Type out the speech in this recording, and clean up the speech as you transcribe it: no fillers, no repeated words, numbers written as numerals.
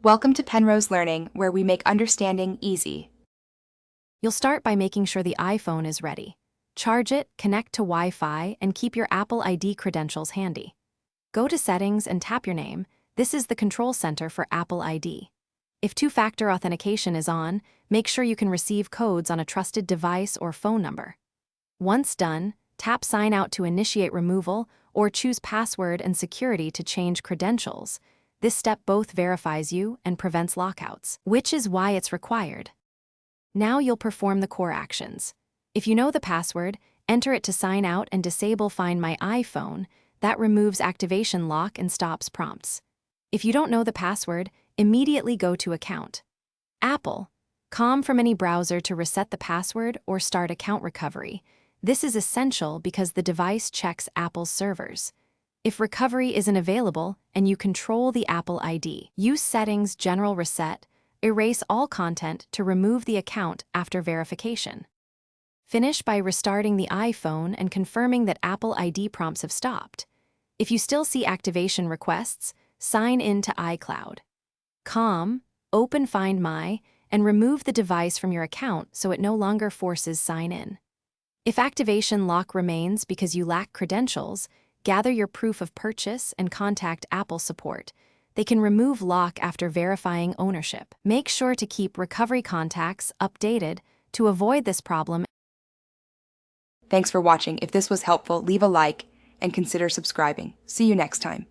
Welcome to Penrose Learning, where we make understanding easy. You'll start by making sure the iPhone is ready. Charge it, connect to Wi-Fi, and keep your Apple ID credentials handy. Go to Settings and tap your name. This is the control center for Apple ID. If two-factor authentication is on, make sure you can receive codes on a trusted device or phone number. Once done, tap Sign Out to initiate removal or choose Password and Security to change credentials. This step both verifies you and prevents lockouts, which is why it's required. Now you'll perform the core actions. If you know the password, enter it to sign out and disable Find My iPhone. That removes activation lock and stops prompts. If you don't know the password, immediately go to Account. Apple.com from any browser to reset the password or start account recovery. This is essential because the device checks Apple's servers. If recovery isn't available and you control the Apple ID, use Settings General Reset. Erase all content to remove the account after verification. Finish by restarting the iPhone and confirming that Apple ID prompts have stopped. If you still see activation requests, sign in to iCloud.com, open Find My, and remove the device from your account so it no longer forces sign in. If activation lock remains because you lack credentials, gather your proof of purchase and contact Apple support. They can remove lock after verifying ownership. Make sure to keep recovery contacts updated to avoid this problem. Thanks for watching. If this was helpful, leave a like and consider subscribing. See you next time.